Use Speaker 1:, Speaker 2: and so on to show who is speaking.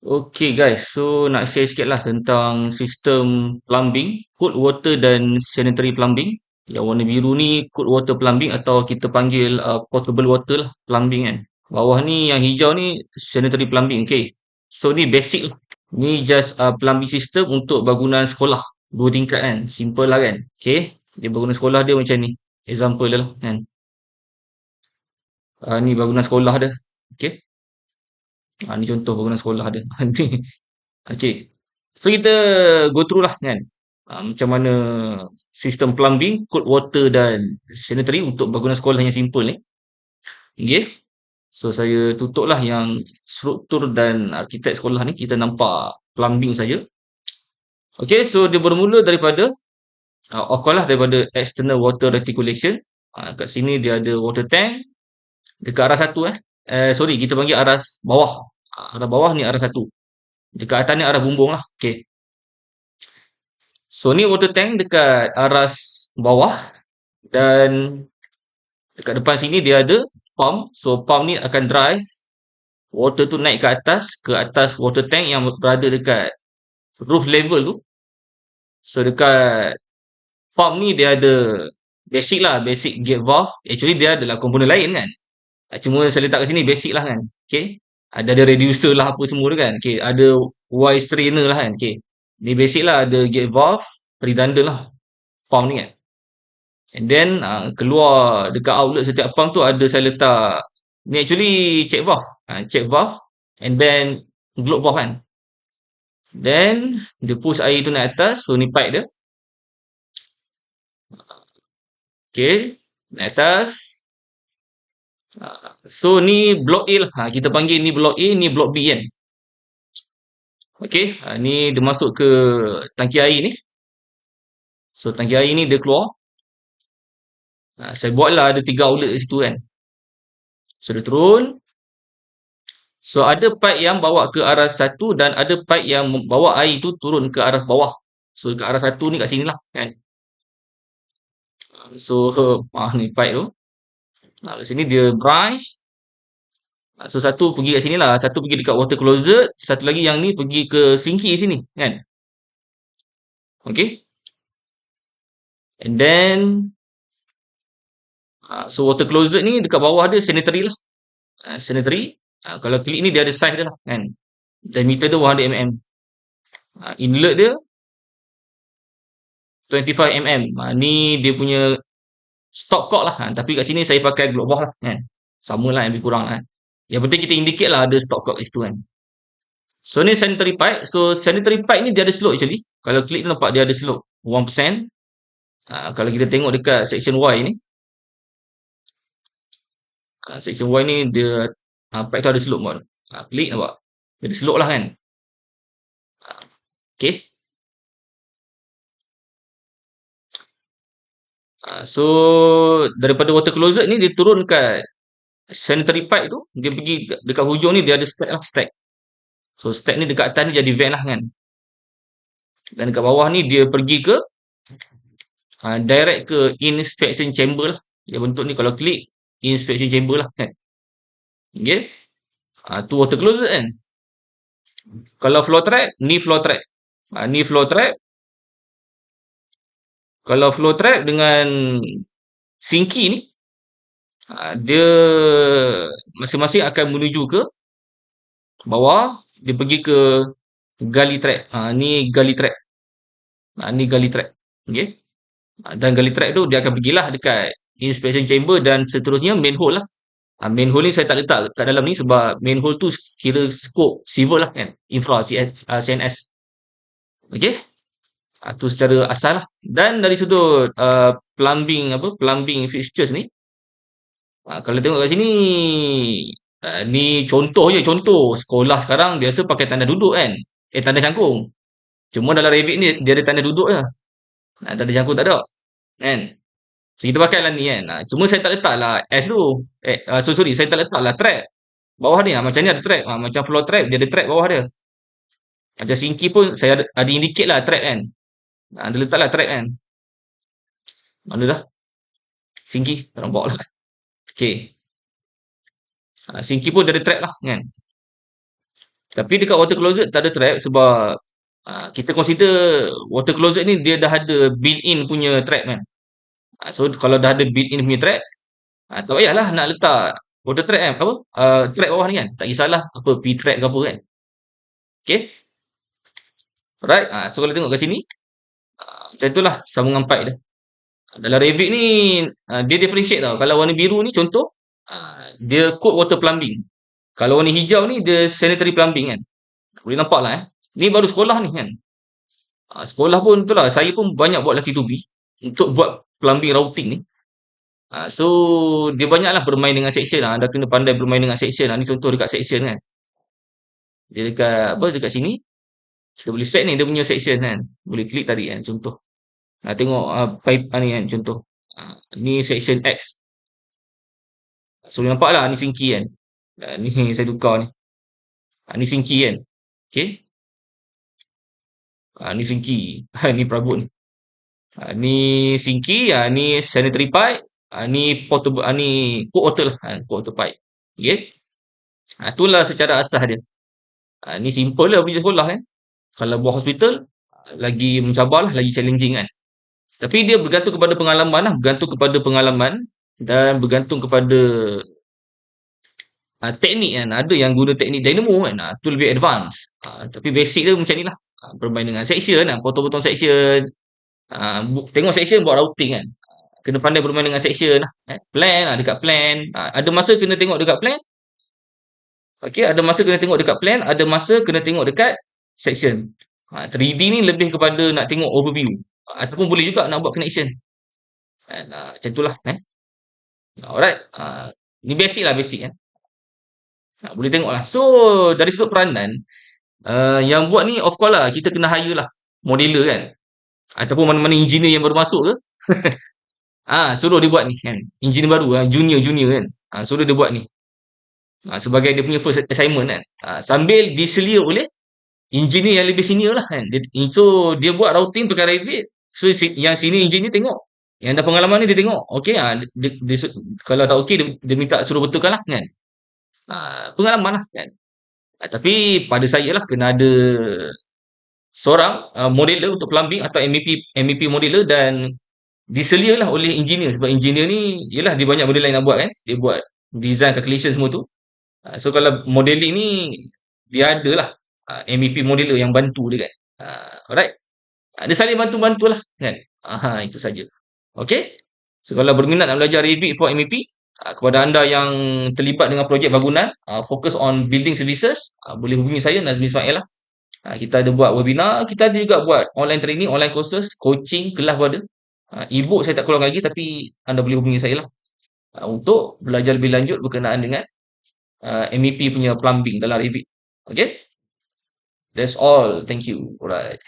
Speaker 1: Okay guys, so nak share sikit lah tentang sistem plumbing, cold water dan sanitary plumbing. Yang warna biru ni cold water plumbing atau kita panggil potable water lah plumbing kan. Bawah ni yang hijau ni sanitary plumbing. Okay, so ni basic lah. Ni just plumbing system untuk bangunan sekolah. Dua tingkat kan, simple lah kan. Okay, dia bangunan sekolah dia macam ni. Example dia lah kan. Ni bangunan sekolah dia. Okay, ni contoh bangunan sekolah dia. Ni. Okay. So kita go through lah kan. Macam mana sistem plumbing, cold water dan sanitary untuk bangunan sekolah yang simple ni. Okay. So saya tutup lah yang struktur dan arkitek sekolah ni. Kita nampak plumbing saja. Okay. So dia bermula daripada of course lah daripada external water reticulation. Kat sini dia ada water tank. Dekat arah satu sorry kita panggil arah bawah. Arah bawah ni arah satu. Dekat atas ni arah bumbung lah. Okay. So ni water tank dekat aras bawah dan dekat depan sini dia ada pump. So pump ni akan drive water tu naik ke atas water tank yang berada dekat roof level tu. So dekat pump ni dia ada basic lah, basic gate valve. Actually dia adalah komponen lain kan. Cuma saya letak kat sini basic lah kan. Okay. Ada reducer lah apa semua tu kan. Okay. Ada Y strainer lah kan. Okay. Ni basic lah, ada gate valve, redundant lah pump ni kan. And then keluar dekat outlet setiap pump tu ada saya letak ni actually check valve and then globe valve kan. Then dia push air tu naik atas, so ni pipe dia. Okay, naik atas. So ni block A lah. Kita panggil ni block A, ni block B kan. Okay, ni dia masuk ke tangki air ni. So tangki air ni dia keluar. Saya buatlah ada 3 outlet di situ kan. So dia turun. So ada pipe yang bawa ke arah satu dan ada pipe yang bawa air tu turun ke arah bawah. So ke arah satu ni kat sini lah kan. So ni pipe tu. Kat sini dia branch. So satu pergi kat sini lah, satu pergi dekat water closet, satu lagi yang ni pergi ke sinki sini kan. Okay. And then so water closet ni dekat bawah dia sanitary lah. Sanitary. Kalau klik ni dia ada size dia lah kan. Diameter dia 100 mm. Inlet dia 25 mm. Ni dia punya stop cock lah. Tapi kat sini saya pakai globe valve lah kan. Sama lah lebih kurang lah. Yang penting kita indicate lah ada stop cock kat situ kan. So ni sanitary pipe. So sanitary pipe ni dia ada slope actually. Kalau klik tu nampak dia ada slope 1%. Kalau kita tengok dekat section Y ni. Section Y ni dia pipe tu ada slope pun. Klik nampak. Dia ada slope lah kan. Okay. So daripada water closet ni dia turun kat sanitary pipe tu, dia pergi dekat hujung ni dia ada stack lah, stack. So stack ni dekat atas ni jadi vent lah kan. Dan dekat bawah ni dia pergi ke direct ke inspection chamber lah. Dia bentuk ni kalau klik inspection chamber lah kan. Okay. Tu water closet kan. Kalau flow trap, ni flow trap. Ni flow trap. Kalau flow trap dengan sinki ni, dia masing-masing akan menuju ke bawah, dia pergi ke gali trap. Ni gali trap. Ni gali trap. Okay. Dan gali trap tu dia akan pergilah dekat inspection chamber dan seterusnya main hole lah. Main hole ni saya tak letak kat dalam ni sebab main hole tu kira scope civil lah kan. Infra CNS. Okay. Tu secara asal lah. Dan dari sudut plumbing fixtures ni, kalau tengok kat sini, ni contoh je, contoh. Sekolah sekarang biasa pakai tanda duduk kan. Tanda cangkung. Cuma dalam Revit ni dia ada tanda duduk je. Tanda cangkung tak ada. Kan. So kita pakai lah ni kan. Cuma saya tak letak lah S tu. Sorry, saya tak letak lah trap. Bawah ni macam ni ada trap. Macam floor trap, dia ada trap bawah dia. Macam sinki pun saya ada indicate lah trap kan. Dia letak lah trap kan. Mana dah? Sinki. Tak nampak lah. Okay. Sinki pun dia ada trap lah kan. Tapi dekat water closet tak ada trap sebab kita consider water closet ni dia dah ada built-in punya trap kan. So kalau dah ada built-in punya trap, tak payahlah nak letak water trap kan, apa, trap bawah ni kan. Tak kisahlah apa P-trap ke apa kan. Okay, alright. So kalau tengok kat sini, macam itulah sambungan pipe dia. Dalam Revit ni, dia differentiate tau. Kalau warna biru ni contoh, dia cold water plumbing. Kalau warna hijau ni dia sanitary plumbing kan. Boleh nampak lah Ni baru sekolah ni kan. Sekolah pun itulah, saya pun banyak buat latih tubi untuk buat plumbing routing ni. So dia banyaklah bermain dengan section Anda kena pandai bermain dengan section Ni contoh dekat section kan. Dia dekat apa dekat sini. Kita boleh set ni dia punya section kan. Boleh klik tarik kan contoh. Tengok pipe ni kan contoh. Ni section X. So nampak lah ni sinki kan. Ni saya tukar ni. Ni sinki kan. Okay. Ni sinki. Ni perabot ni. Ni sinki, ni sanitary pipe, ni portable, ni cold water lah, cold water pipe. Okay. Itulah secara asas dia. Ni simple lah punya sekolah kan. Kalau buat hospital, lagi mencabar lah, lagi challenging kan. Tapi dia bergantung kepada pengalaman lah, bergantung kepada pengalaman dan bergantung kepada teknik kan. Ada yang guna teknik dynamo kan, tu lebih advance. Tapi basic dia macam ni lah. Bermain dengan section lah, potong-potong section. Tengok section buat routing kan. Kena pandai bermain dengan section lah. Plan dekat plan. Ada masa kena tengok dekat plan. Okey, ada masa kena tengok dekat plan, ada masa kena tengok dekat section. 3D ni lebih kepada nak tengok overview. Ataupun boleh juga nak buat connection. Macam itulah alright. Ni basic lah basic kan. Boleh tengok lah. So dari sudut peranan, yang buat ni of course lah kita kena hire lah modeler kan. Ataupun mana-mana engineer yang baru masuk ke. Suruh dia buat ni kan. Engineer baru junior kan. Suruh dia buat ni. Sebagai dia punya first assignment kan. Sambil diselia oleh engineer yang lebih senior lah kan. So dia buat routing perkara Revit. So yang senior engineer tengok. Yang ada pengalaman ni dia tengok. Okay, kalau tak okay dia minta suruh betulkan lah kan. Pengalaman lah kan. Tapi pada saya lah kena ada seorang modeler untuk plumbing atau MEP modeler dan diselia lah oleh engineer sebab engineer ni yelah dia banyak benda lain nak buat kan. Dia buat design calculation semua tu. So kalau modeling ni dia ada lah MEP modeler yang bantu dia kan. Alright. Dia saling bantu-bantu lah kan. Itu saja. Okay. So kalau berminat nak belajar Revit for MEP, kepada anda yang terlibat dengan projek bangunan, fokus on building services, boleh hubungi saya Nazmi Ismail lah. Kita ada buat webinar, kita ada juga buat online training, online courses, coaching, kelas pun ada. E-book saya tak keluar lagi tapi anda boleh hubungi saya lah untuk belajar lebih lanjut berkenaan dengan MEP punya plumbing dalam Revit. Okay? That's all. Thank you. Alright.